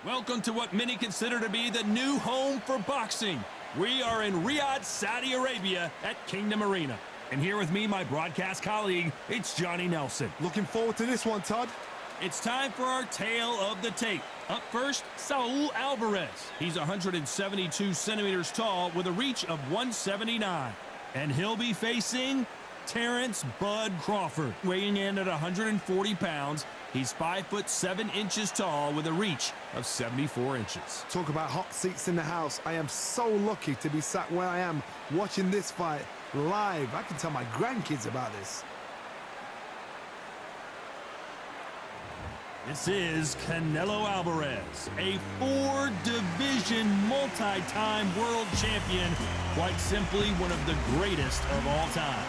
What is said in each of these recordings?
Welcome to what many consider to be the new home for boxing. We are in Riyadh, Saudi Arabia at Kingdom Arena. And here with me, my broadcast colleague, it's Johnny Nelson. Looking forward to this one, Todd. It's time for our tale of the tape. Up first, Saul Alvarez. He's 172 centimeters tall with a reach of 179. And he'll be facing Terence Bud Crawford, weighing in at 140 pounds. He's 5'7" tall with a reach of 74 inches. Talk about hot seats in the house. I am so lucky to be sat where I am watching this fight live. I can tell my grandkids about this. This is Canelo Alvarez, a 4-division multi-time world champion, quite simply one of the greatest of all time.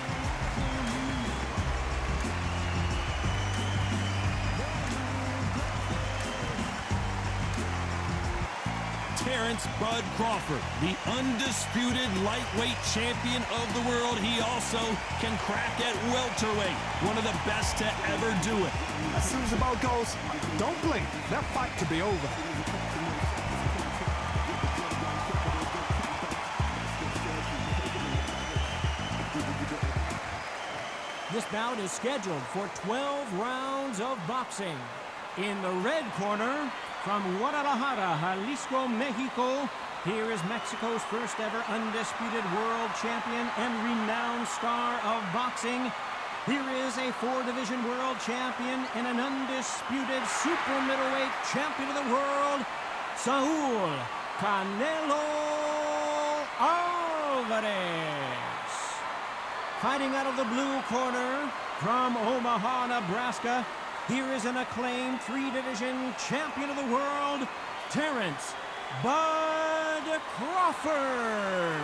Terence Bud Crawford, the undisputed lightweight champion of the world. He also can crack at welterweight, one of the best to ever do it. As soon as the ball goes, don't blink. That fight could be over. This bout is scheduled for 12 rounds of boxing. In the red corner, from Guadalajara, Jalisco, Mexico, here is Mexico's first ever undisputed world champion and renowned star of boxing. Here is a 4-division world champion and an undisputed super middleweight champion of the world, Saul Canelo Alvarez. Fighting out of the blue corner, from Omaha, Nebraska, here is an acclaimed 3-division champion of the world, Terence Bud Crawford.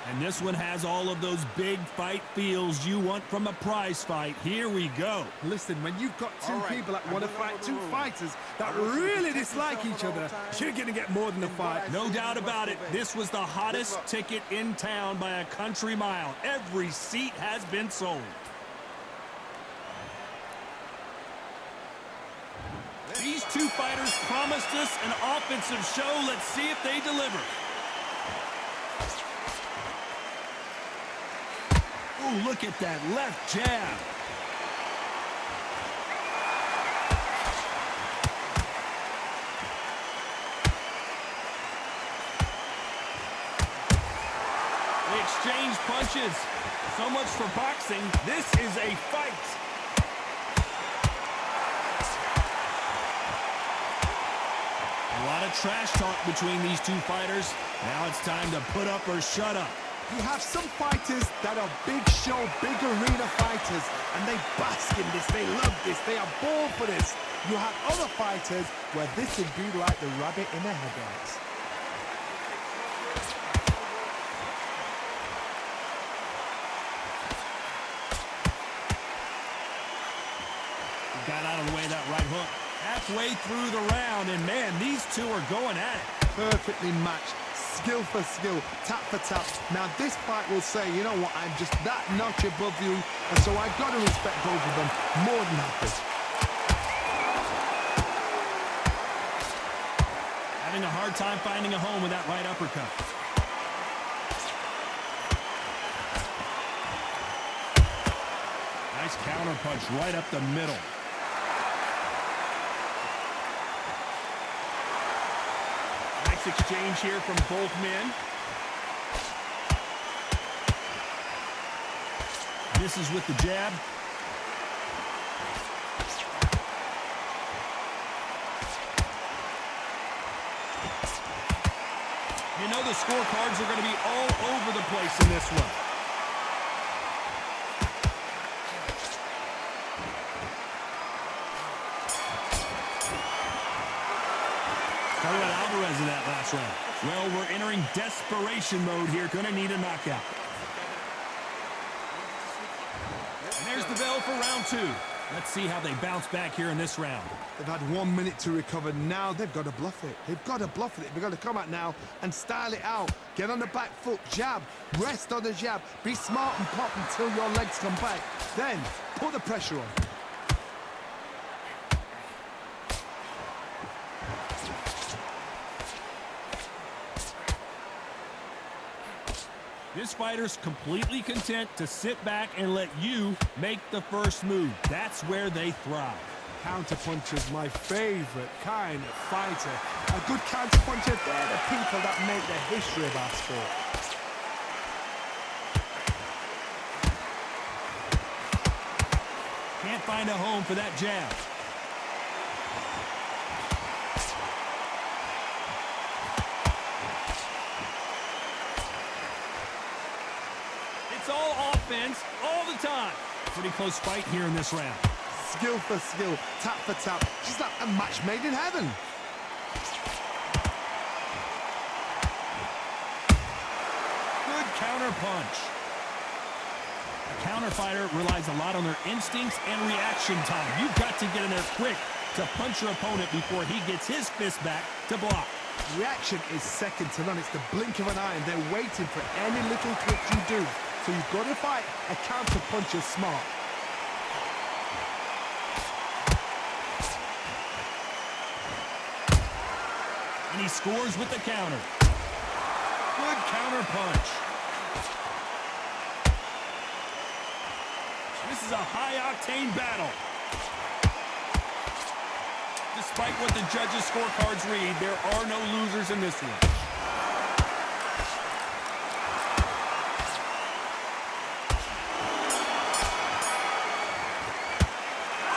And this one has all of those big fight feels you want from a prize fight. Here we go. Listen, when you've got two people that want to fight, two fighters that really dislike each other, you're going to get more than a fight. No doubt about it. This was the hottest ticket in town by a country mile. Every seat has been sold. These two fighters promised us an offensive show. Let's see if they deliver. Ooh, look at that left jab. They exchange punches. So much for boxing. This is a fight. A lot of trash talk between these two fighters. Now it's time to put up or shut up. You have some fighters that are big show, big arena fighters, and they bask in this, they love this, they are born for this. You have other fighters where this would be like the rabbit in the headlights. Got out of the way of that right hook. Halfway through the round, and man, these two are going at it. Perfectly matched, skill for skill, tap for tap. Now this fight will say, you know what, I'm just that notch above you, and so I've got to respect both of them more than happy. Having a hard time finding a home with that right uppercut. Nice counter punch right up the middle. Exchange here from both men. Misses with the jab. You know the scorecards are going to be all over the place in this one. How about Alvarez in that last round? Well, we're entering desperation mode here. Gonna need a knockout. And there's the bell for round 2. Let's see how they bounce back here in this round. They've had 1 minute to recover. Now they've got to bluff it. They've got to bluff it. They've got to come out now and style it out. Get on the back foot, jab, rest on the jab. Be smart and pop until your legs come back. Then put the pressure on. This fighter's completely content to sit back and let you make the first move. That's where they thrive. Counterpuncher's my favorite kind of fighter. A good counterpuncher, they're the people that make the history of our sport. Can't find a home for that jab. It's all offense all the time. Pretty close fight here in this round. Skill for skill, tap for tap. Just like a match made in heaven. Good counter punch. A counter fighter relies a lot on their instincts and reaction time. You've got to get in there quick to punch your opponent before he gets his fist back to block. Reaction is second to none. It's the blink of an eye, and they're waiting for any little trick you do. So you've got to fight a counter puncher smart. And he scores with the counter. Good counter punch. This is a high-octane battle. Despite what the judges' scorecards read, there are no losers in this one.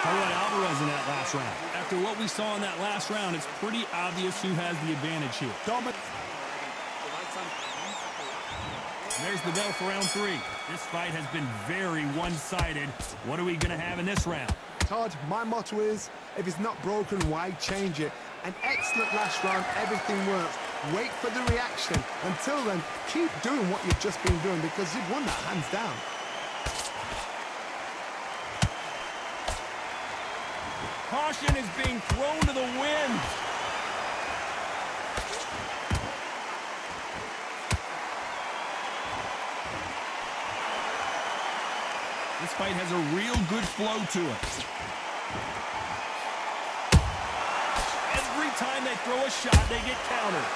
How about Alvarez in that last round? After what we saw in that last round, it's pretty obvious who has the advantage here. There's the bell for round 3. This fight has been very one-sided. What are we going to have in this round? Todd, my motto is, if it's not broken, why change it? An excellent last round, everything works. Wait for the reaction. Until then, keep doing what you've just been doing because you've won that hands down. Caution is being thrown to the wind. This fight has a real good flow to it. Every time they throw a shot, they get countered.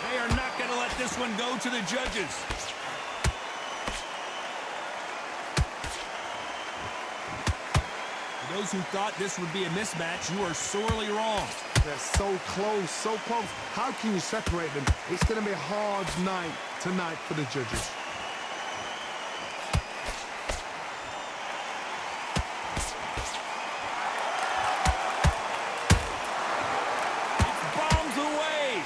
They are not going to let this one go to the judges. Those who thought this would be a mismatch, you are sorely wrong. They're so close, so close. How can you separate them? It's going to be a hard night tonight for the judges. It's bombs away.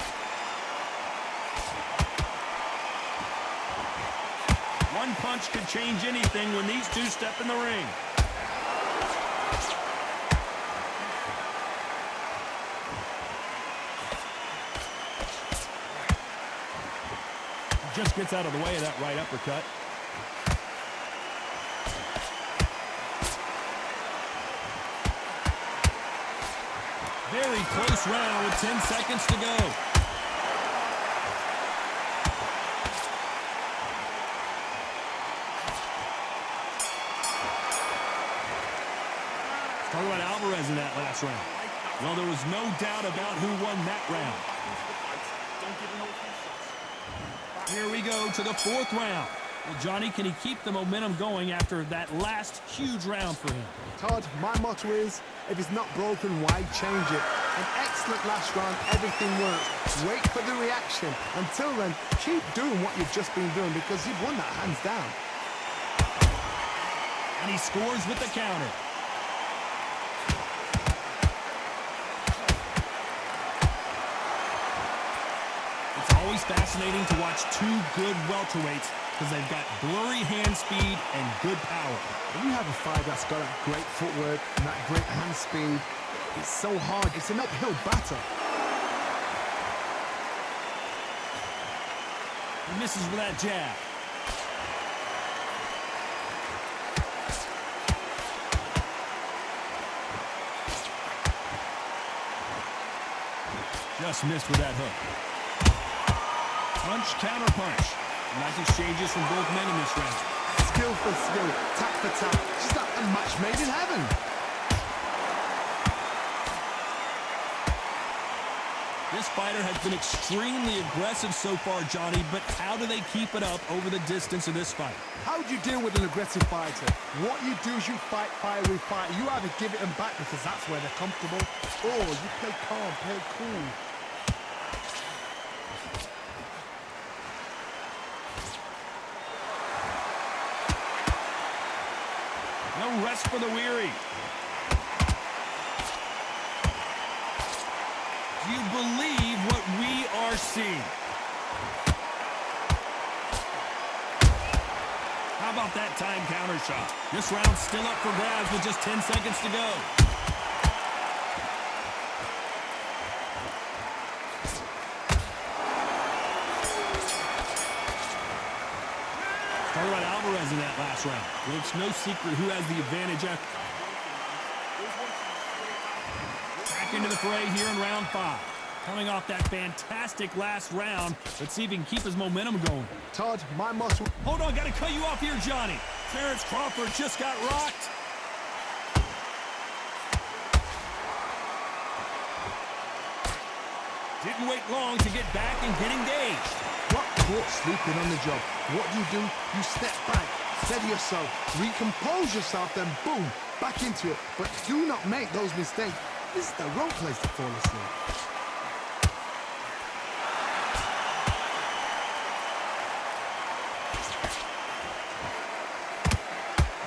One punch could change anything when these two step in the ring. Just gets out of the way of that right uppercut. Very close round with 10 seconds to go. Let's talk about Alvarez in that last round. Well, there was no doubt about who won that round. Here we go to the 4th round. Well, Johnny, can he keep the momentum going after that last huge round for him? Todd, my motto is, if it's not broken, why change it? An excellent last round, everything works. Wait for the reaction. Until then, keep doing what you've just been doing because you've won that hands down. And he scores with the counter. Always fascinating to watch two good welterweights because they've got blurry hand speed and good power. When you have a fight that's got that great footwork and that great hand speed, it's so hard. It's an uphill battle. He misses with that jab. Just missed with that hook. Punch, counter punch. Nice exchanges from both men in this round. Skill for skill, tap for tap. Just like a And match made in heaven. This fighter has been extremely aggressive so far, Johnny, but how do they keep it up over the distance of this fight? How do you deal with an aggressive fighter? What you do is you fight, fire, fight. You either give it them back because that's where they're comfortable, or you play calm, play cool. No rest for the weary. Do you believe what we are seeing? How about that time counter shot? This round's still up for grabs with just 10 seconds to go. Talk about Alvarez in that last round. Well, it's no secret who has the advantage after. Back into the fray here in round 5. Coming off that fantastic last round. Let's see if he can keep his momentum going. Todd, my muscle... Hold on, got to cut you off here, Johnny. Terence Crawford just got rocked. Didn't wait long to get back and get engaged. What caught sleeping on the job? What do? You step back, steady yourself, recompose yourself, then boom, back into it. But do not make those mistakes. This is the wrong place to fall asleep.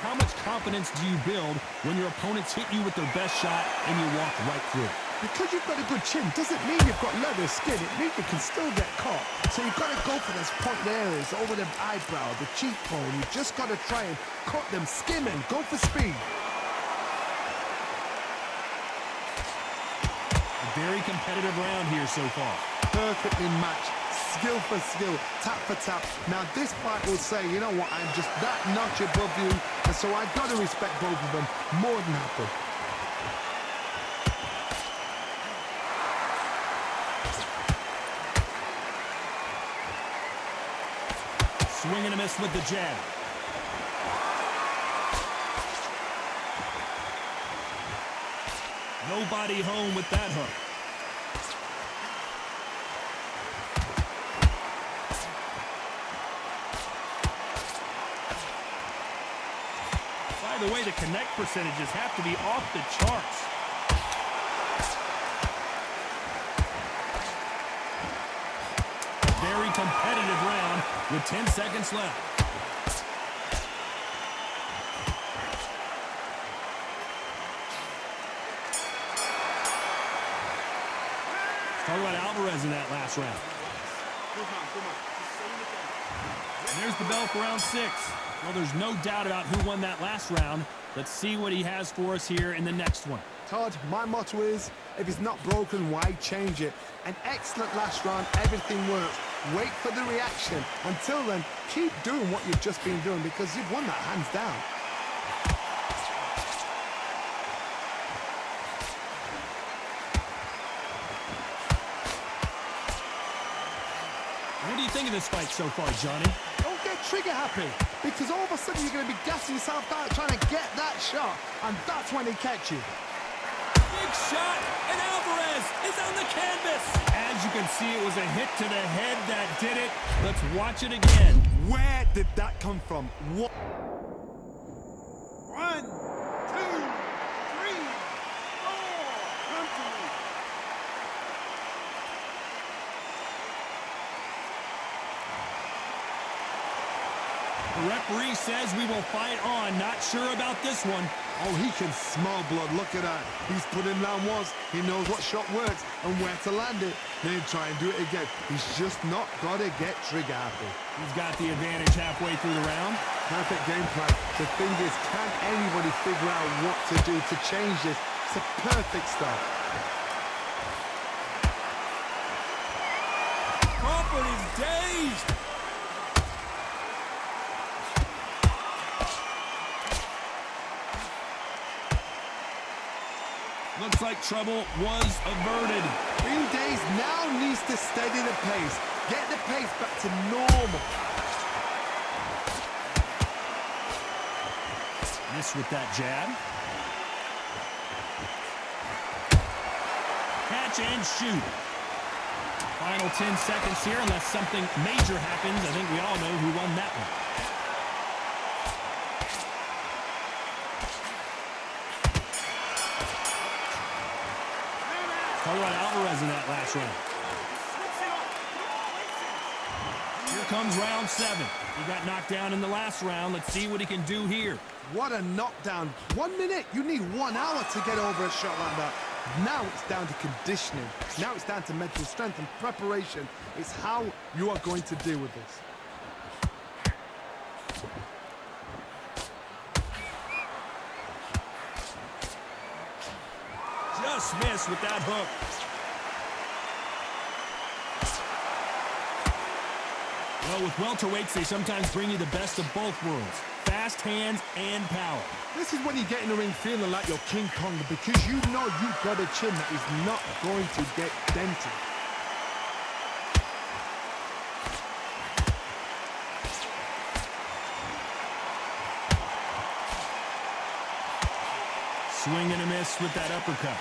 How much confidence do you build when your opponents hit you with their best shot and you walk right through it? Because you've got a good chin doesn't mean you've got leather skin. It means you can still get caught. So you've got to go for those point areas, over the eyebrow, the cheekbone. You've just got to try and cut them, skim and go for speed. A very competitive round here so far. Perfectly matched, skill for skill, tap for tap. Now this fight will say, you know what, I'm just that notch above you, and so I've got to respect both of them more than happy. Swing and a miss with the jab. Nobody home with that hook. By the way, the connect percentages have to be off the charts. A very competitive round with 10 seconds left. Talk about Alvarez in that last round. And there's the bell for round 6. Well, there's no doubt about who won that last round. Let's see what he has for us here in the next one. Todd, my motto is, if it's not broken, why change it? An excellent last round, everything works. Wait for the reaction. Until then, keep doing what you've just been doing because you've won that hands down. What do you think of this fight so far, Johnny? Don't get trigger happy because all of a sudden you're going to be gassing yourself out trying to get that shot, and that's when they catch you. Big shot, and Alvarez is on the canvas. As you can see, it was a hit to the head that did it. Let's watch it again. Where did that come from? What? 1, 2, 3, 4. Come to me. The referee says we will fight on. Not sure about this one. Oh, he can smell blood. Look at that. He's put him down once. He knows what shot works and where to land it. Then try and do it again. He's just not got to get trigger happy. He's got the advantage halfway through the round. Perfect game plan. The thing is, can anybody figure out what to do to change this? It's a perfect start. Crawford is dazed. Looks like trouble was averted. Being dazed now needs to steady the pace. Get the pace back to normal. Miss with that jab. Catch and shoot. Final 10 seconds here, unless something major happens. I think we all know who won that one. Talk about Alvarez in that last round. Here comes round 7. He got knocked down in the last round. Let's see what he can do here. What a knockdown. 1 minute. You need 1 hour to get over a shot like that. Now it's down to conditioning. Now it's down to mental strength and preparation. It's how you are going to deal with this. Just missed with that hook. Well, with welterweights, they sometimes bring you the best of both worlds. Fast hands and power. This is when you get in the ring feeling like you're King Kong, because you know you've got a chin that is not going to get dented. Swing and a miss with that uppercut.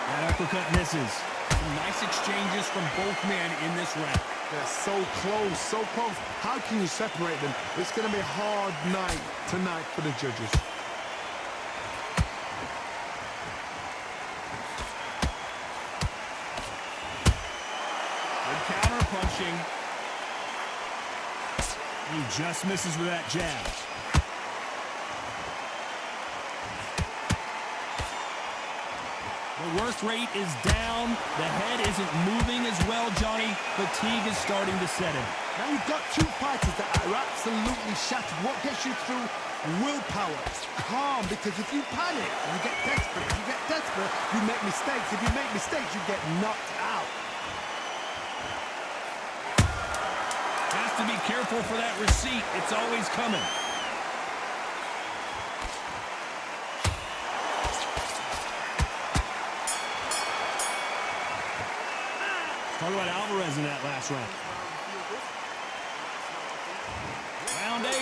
That uppercut misses. Some nice exchanges from both men in this round. They're so close, so close. How can you separate them? It's going to be a hard night tonight for the judges. Good counter punching. He just misses with that jab. The work rate is down. The head isn't moving as well, Johnny. Fatigue is starting to set in. Now you've got 2 fighters that are absolutely shattered. What gets you through? Willpower. Calm, because if you panic, you get desperate. If you get desperate, you make mistakes. If you make mistakes, you get knocked out. Has to be careful for that receipt. It's always coming. Talk about Alvarez in that last round. Round 8,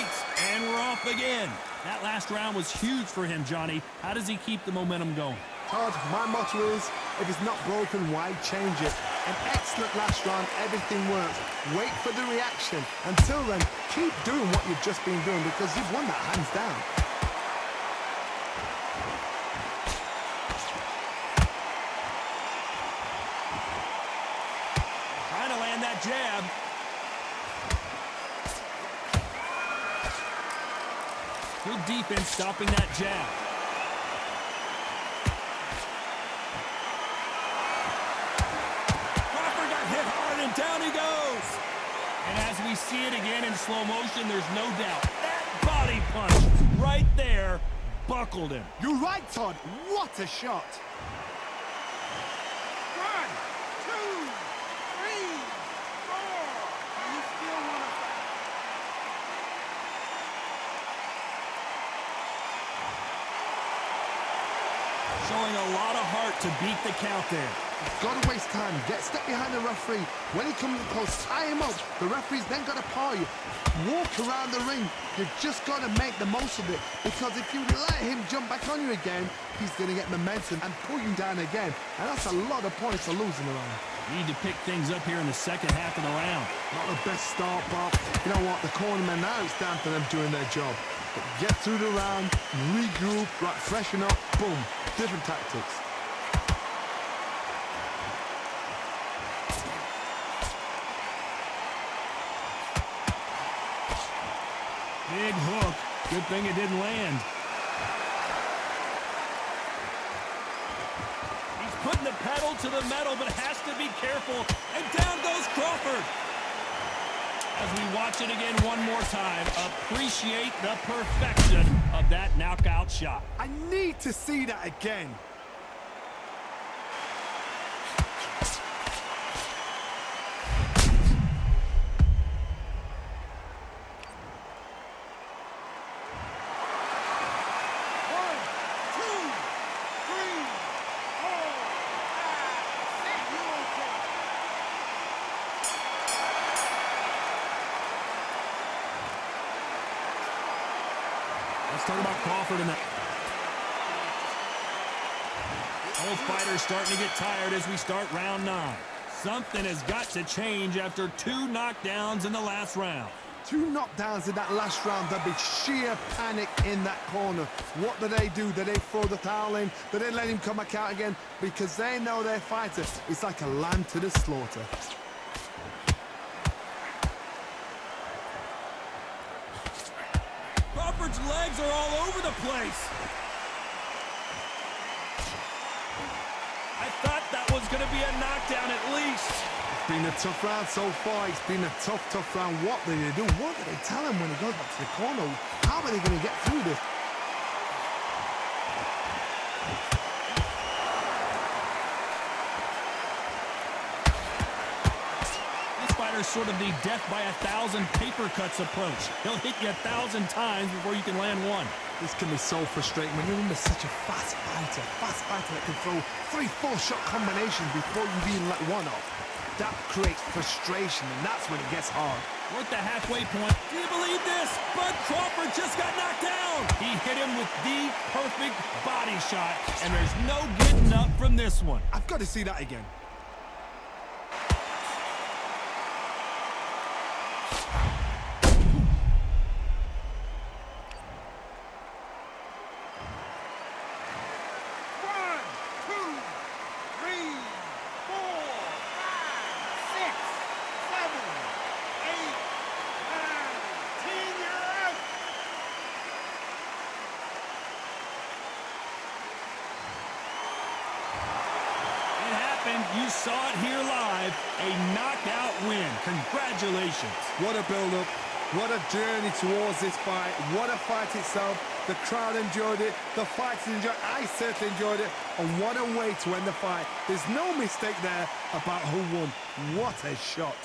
and we're off again. That last round was huge for him, Johnny. How does he keep the momentum going? Todd, my motto is, if it's not broken, why change it? An excellent last round, everything works. Wait for the reaction. Until then, keep doing what you've just been doing, because you've won that hands down. Trying to land that jab. Good defense stopping that jab. Crawford got hit hard and down he goes. And as we see it again in slow motion, there's no doubt that body punch right there buckled him. You're right, Todd. What a shot. 1, 2, 3, 4. And you still want to fight. Showing a lot of heart to beat the count there. Got to waste time. Get step behind the referee. When he comes close, tie him up. The referee's then got to paw you. Walk around the ring. You've just got to make the most of it. Because if you let him jump back on you again, he's going to get momentum and pull you down again. And that's a lot of points to losing around. Need to pick things up here in the second half of the round. Not the best start, but you know what? The cornermen, now it's down to them doing their job. But get through the round, regroup, right, freshen up, boom. Different tactics. Big hook. Good thing it didn't land. He's putting the pedal to the metal, but has to be careful. And down goes Crawford. As we watch it again one more time, appreciate the perfection of that knockout shot. I need to see that again. Let's talk about Crawford and that. Both fighters starting to get tired as we start round 9. Something has got to change after 2 knockdowns in the last round. 2 knockdowns in that last round. There'll be sheer panic in that corner. What do? Do they throw the towel in? Do they let him come back out again? Because they know their fighter is like a lamb to the slaughter. Crawford's legs are all over the place. I thought that was going to be a knockdown at least. It's been a tough round so far. It's been a tough round. What do they do? What do they tell him when he goes back to the corner? How are they going to get through this? These fighters sort of the death by 1,000 paper cuts approach. He'll hit you 1,000 times before you can land one. This can be so frustrating when you're under such a fast fighter that can throw 3-4 shot combinations before you've even let one off. That creates frustration, and that's when it gets hard. We're at the halfway point. Do you believe this? But Crawford just got knocked down. He hit him with the perfect body shot, and there's no getting up from this one. I've got to see that again. You saw it here live, a knockout win. Congratulations. What a build-up. What a journey towards this fight. What a fight itself. The crowd enjoyed it. The fighters enjoyed it. I certainly enjoyed it. And what a way to end the fight. There's no mistake there about who won. What a shot.